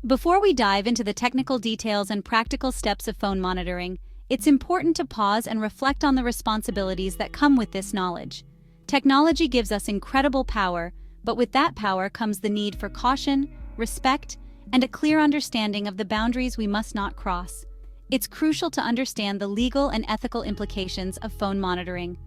Before we dive into the technical details and practical steps of phone monitoring, it's important to pause and reflect on the responsibilities that come with this knowledge. Technology gives us incredible power, but with that power comes the need for caution, respect, and a clear understanding of the boundaries we must not cross. It's crucial to understand the legal and ethical implications of phone monitoring.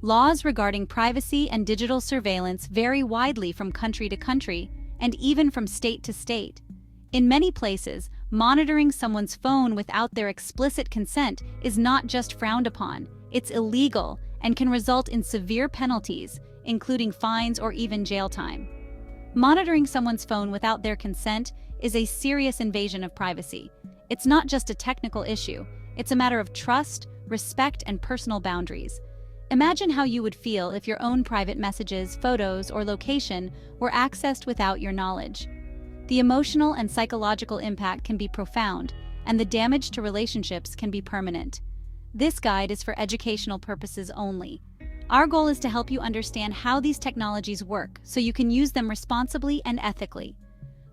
Laws regarding privacy and digital surveillance vary widely from country to country, and even from state to state. In many places, monitoring someone's phone without their explicit consent is not just frowned upon, it's illegal and can result in severe penalties, including fines or even jail time. Monitoring someone's phone without their consent is a serious invasion of privacy. It's not just a technical issue, it's a matter of trust, respect, and personal boundaries. Imagine how you would feel if your own private messages, photos, or location were accessed without your knowledge. The emotional and psychological impact can be profound, and the damage to relationships can be permanent. This guide is for educational purposes only. Our goal is to help you understand how these technologies work so you can use them responsibly and ethically.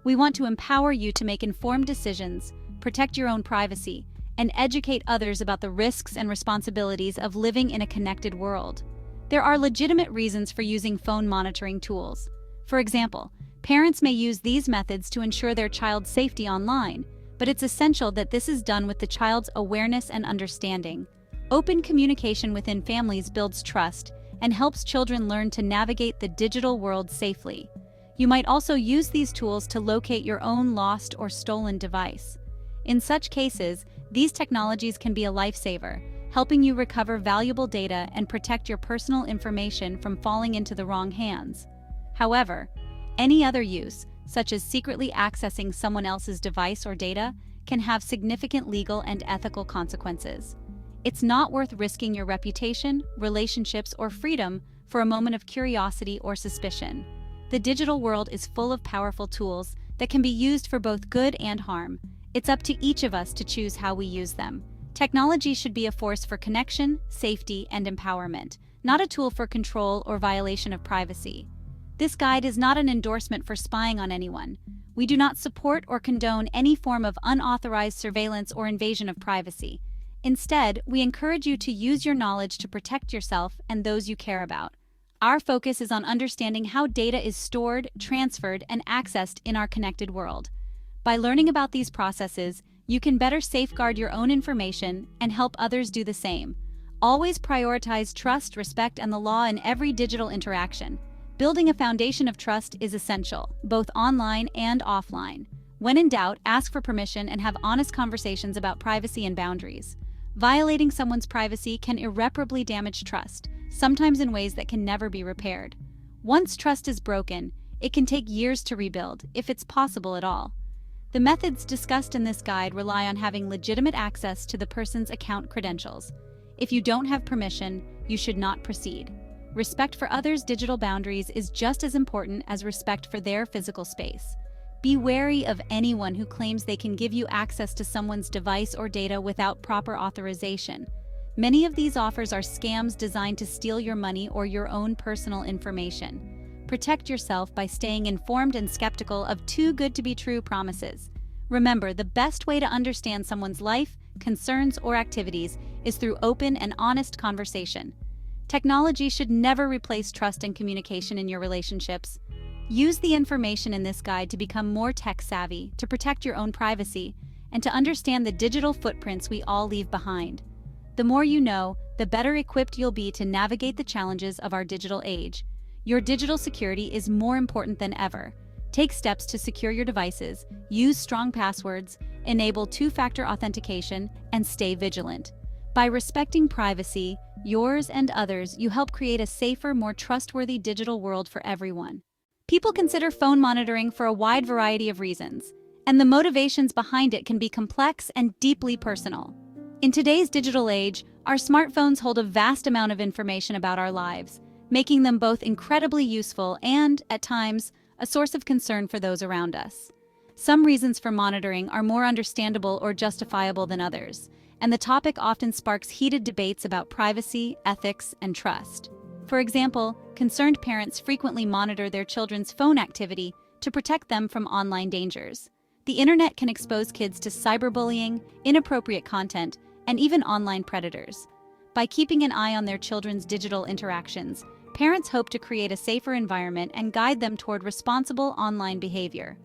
We want to empower you to make informed decisions, protect your own privacy, and educate others about the risks and responsibilities of living in a connected world. There are legitimate reasons for using phone monitoring tools. For example, parents may use these methods to ensure their child's safety online, but it's essential that this is done with the child's awareness and understanding. Open communication within families builds trust and helps children learn to navigate the digital world safely. You might also use these tools to locate your own lost or stolen device. In such cases, these technologies can be a lifesaver, helping you recover valuable data and protect your personal information from falling into the wrong hands. However, any other use, such as secretly accessing someone else's device or data, can have significant legal and ethical consequences. It's not worth risking your reputation, relationships, or freedom for a moment of curiosity or suspicion. The digital world is full of powerful tools that can be used for both good and harm. It's up to each of us to choose how we use them. Technology should be a force for connection, safety, and empowerment, not a tool for control or violation of privacy. This guide is not an endorsement for spying on anyone. We do not support or condone any form of unauthorized surveillance or invasion of privacy. Instead, we encourage you to use your knowledge to protect yourself and those you care about. Our focus is on understanding how data is stored, transferred, and accessed in our connected world. By learning about these processes, you can better safeguard your own information and help others do the same. Always prioritize trust, respect, and the law in every digital interaction. Building a foundation of trust is essential, both online and offline. When in doubt, ask for permission and have honest conversations about privacy and boundaries. Violating someone's privacy can irreparably damage trust, sometimes in ways that can never be repaired. Once trust is broken, it can take years to rebuild, if it's possible at all. The methods discussed in this guide rely on having legitimate access to the person's account credentials. If you don't have permission, you should not proceed. Respect for others' digital boundaries is just as important as respect for their physical space. Be wary of anyone who claims they can give you access to someone's device or data without proper authorization. Many of these offers are scams designed to steal your money or your own personal information. Protect yourself by staying informed and skeptical of too good to be true promises. Remember, the best way to understand someone's life, concerns, or activities is through open and honest conversation. Technology should never replace trust and communication in your relationships. Use the information in this guide to become more tech-savvy, to protect your own privacy, and to understand the digital footprints we all leave behind. The more you know, the better equipped you'll be to navigate the challenges of our digital age. Your digital security is more important than ever. Take steps to secure your devices, use strong passwords, enable two-factor authentication, and stay vigilant. By respecting privacy, yours and others, you help create a safer, more trustworthy digital world for everyone. People consider phone monitoring for a wide variety of reasons, and the motivations behind it can be complex and deeply personal. In today's digital age, our smartphones hold a vast amount of information about our lives, making them both incredibly useful and, at times, a source of concern for those around us. Some reasons for monitoring are more understandable or justifiable than others, and the topic often sparks heated debates about privacy, ethics, and trust. For example, concerned parents frequently monitor their children's phone activity to protect them from online dangers. The internet can expose kids to cyberbullying, inappropriate content, and even online predators. By keeping an eye on their children's digital interactions, parents hope to create a safer environment and guide them toward responsible online behavior.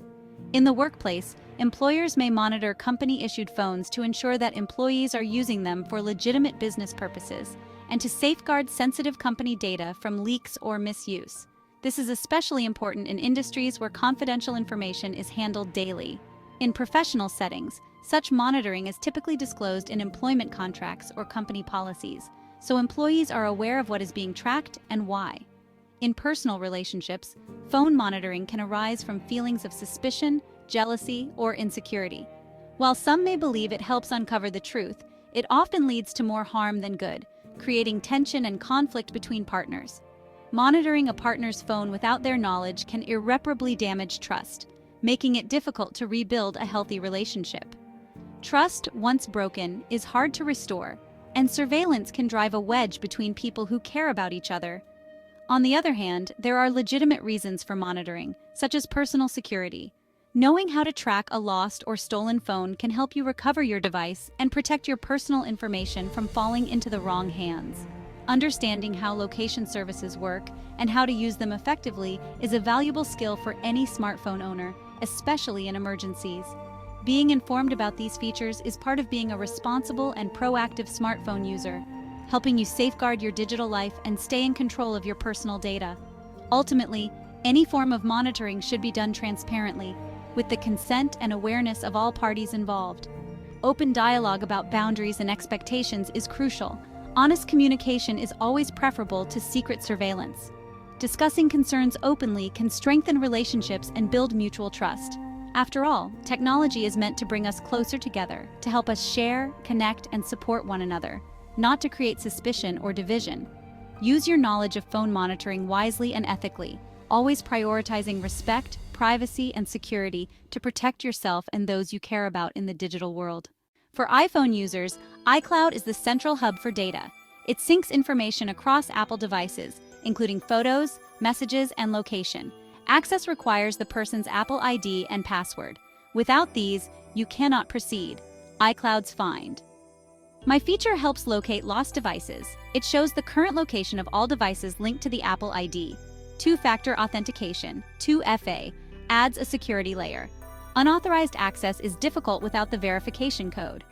In the workplace, employers may monitor company-issued phones to ensure that employees are using them for legitimate business purposes and to safeguard sensitive company data from leaks or misuse. This is especially important in industries where confidential information is handled daily. In professional settings, such monitoring is typically disclosed in employment contracts or company policies, so employees are aware of what is being tracked and why. In personal relationships, phone monitoring can arise from feelings of suspicion, jealousy, or insecurity. While some may believe it helps uncover the truth, it often leads to more harm than good, creating tension and conflict between partners. Monitoring a partner's phone without their knowledge can irreparably damage trust, making it difficult to rebuild a healthy relationship. Trust, once broken, is hard to restore, and surveillance can drive a wedge between people who care about each other. On the other hand, there are legitimate reasons for monitoring, such as personal security. Knowing how to track a lost or stolen phone can help you recover your device and protect your personal information from falling into the wrong hands. Understanding how location services work and how to use them effectively is a valuable skill for any smartphone owner, especially in emergencies. Being informed about these features is part of being a responsible and proactive smartphone user, helping you safeguard your digital life and stay in control of your personal data. Ultimately, any form of monitoring should be done transparently, with the consent and awareness of all parties involved. Open dialogue about boundaries and expectations is crucial. Honest communication is always preferable to secret surveillance. Discussing concerns openly can strengthen relationships and build mutual trust. After all, technology is meant to bring us closer together, to help us share, connect, and support one another, not to create suspicion or division. Use your knowledge of phone monitoring wisely and ethically, always prioritizing respect, privacy, and security to protect yourself and those you care about in the digital world. For iPhone users, iCloud is the central hub for data. It syncs information across Apple devices, including photos, messages, and location. Access requires the person's Apple ID and password. Without these, you cannot proceed. iCloud's Find. My feature helps locate lost devices. It shows the current location of all devices linked to the Apple ID. Two-factor authentication, 2FA, adds a security layer. Unauthorized access is difficult without the verification code.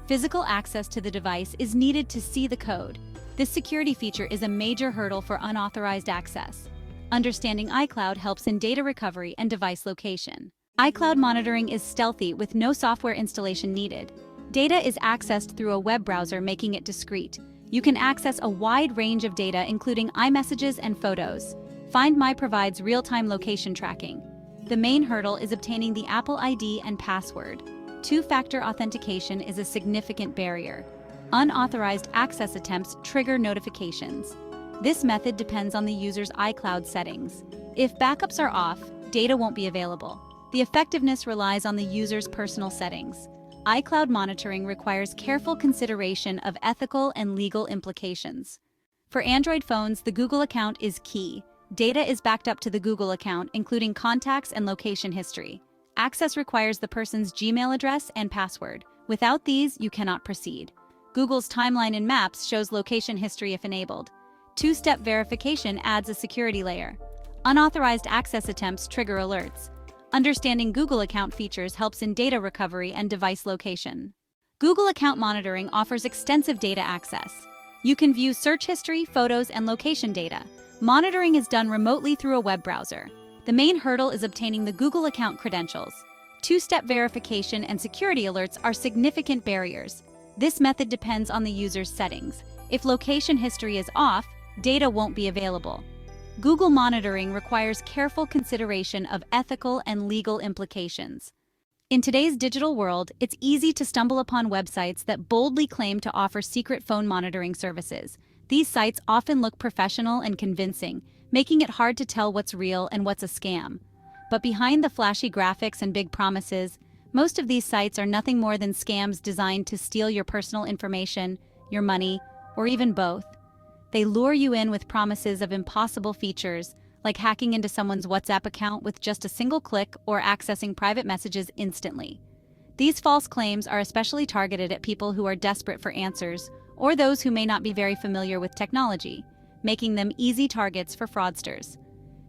Physical access to the device is needed to see the code. This security feature is a major hurdle for unauthorized access. Understanding iCloud helps in data recovery and device location. iCloud monitoring is stealthy with no software installation needed. Data is accessed through a web browser, making it discreet. You can access a wide range of data, including iMessages and photos. Find My provides real-time location tracking. The main hurdle is obtaining the Apple ID and password. Two-factor authentication is a significant barrier. Unauthorized access attempts trigger notifications. This method depends on the user's iCloud settings. If backups are off, data won't be available. The effectiveness relies on the user's personal settings. iCloud monitoring requires careful consideration of ethical and legal implications. For Android phones, the Google account is key. Data is backed up to the Google account, including contacts and location history. Access requires the person's Gmail address and password. Without these, you cannot proceed. Google's timeline in Maps shows location history if enabled. Two-step verification adds a security layer. Unauthorized access attempts trigger alerts. Understanding Google account features helps in data recovery and device location. Google account monitoring offers extensive data access. You can view search history, photos, and location data. Monitoring is done remotely through a web browser. The main hurdle is obtaining the Google account credentials. Two-step verification and security alerts are significant barriers. This method depends on the user's settings. If location history is off, data won't be available. Google monitoring requires careful consideration of ethical and legal implications. In today's digital world, it's easy to stumble upon websites that boldly claim to offer secret phone monitoring services. These sites often look professional and convincing, making it hard to tell what's real and what's a scam. But behind the flashy graphics and big promises, most of these sites are nothing more than scams designed to steal your personal information, your money, or even both. They lure you in with promises of impossible features, like hacking into someone's WhatsApp account with just a single click or accessing private messages instantly. These false claims are especially targeted at people who are desperate for answers or those who may not be very familiar with technology, making them easy targets for fraudsters.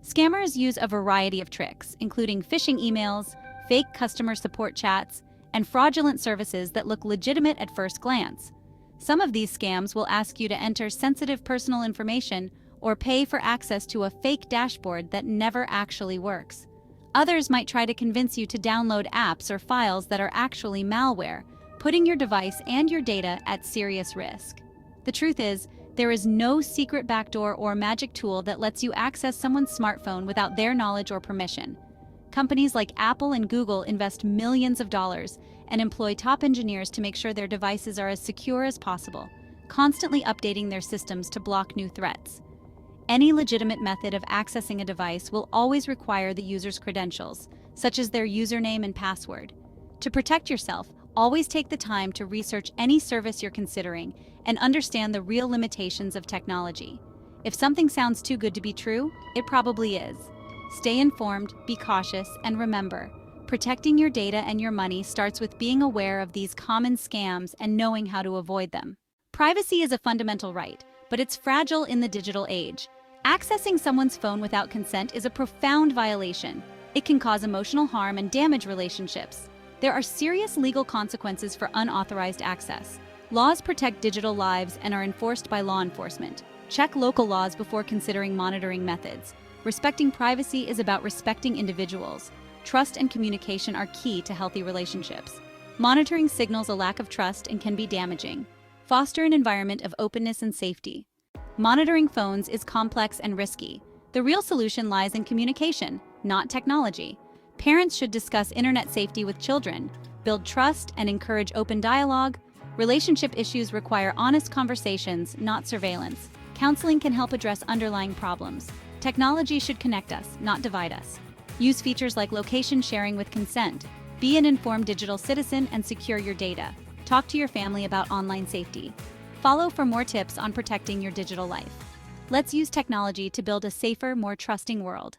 Scammers use a variety of tricks, including phishing emails, fake customer support chats, and fraudulent services that look legitimate at first glance. Some of these scams will ask you to enter sensitive personal information or pay for access to a fake dashboard that never actually works. Others might try to convince you to download apps or files that are actually malware, putting your device and your data at serious risk. The truth is, there is no secret backdoor or magic tool that lets you access someone's smartphone without their knowledge or permission. Companies like Apple and Google invest millions of dollars and employ top engineers to make sure their devices are as secure as possible, constantly updating their systems to block new threats. Any legitimate method of accessing a device will always require the user's credentials, such as their username and password. To protect yourself, always take the time to research any service you're considering and understand the real limitations of technology. If something sounds too good to be true, it probably is. Stay informed, be cautious, and remember, protecting your data and your money starts with being aware of these common scams and knowing how to avoid them. Privacy is a fundamental right, but it's fragile in the digital age. Accessing someone's phone without consent is a profound violation. It can cause emotional harm and damage relationships. There are serious legal consequences for unauthorized access. Laws protect digital lives and are enforced by law enforcement. Check local laws before considering monitoring methods. Respecting privacy is about respecting individuals. Trust and communication are key to healthy relationships. Monitoring signals a lack of trust and can be damaging. Foster an environment of openness and safety. Monitoring phones is complex and risky. The real solution lies in communication, not technology. Parents should discuss internet safety with children, build trust, and encourage open dialogue. Relationship issues require honest conversations, not surveillance. Counseling can help address underlying problems. Technology should connect us, not divide us. Use features like location sharing with consent. Be an informed digital citizen and secure your data. Talk to your family about online safety. Follow for more tips on protecting your digital life. Let's use technology to build a safer, more trusting world.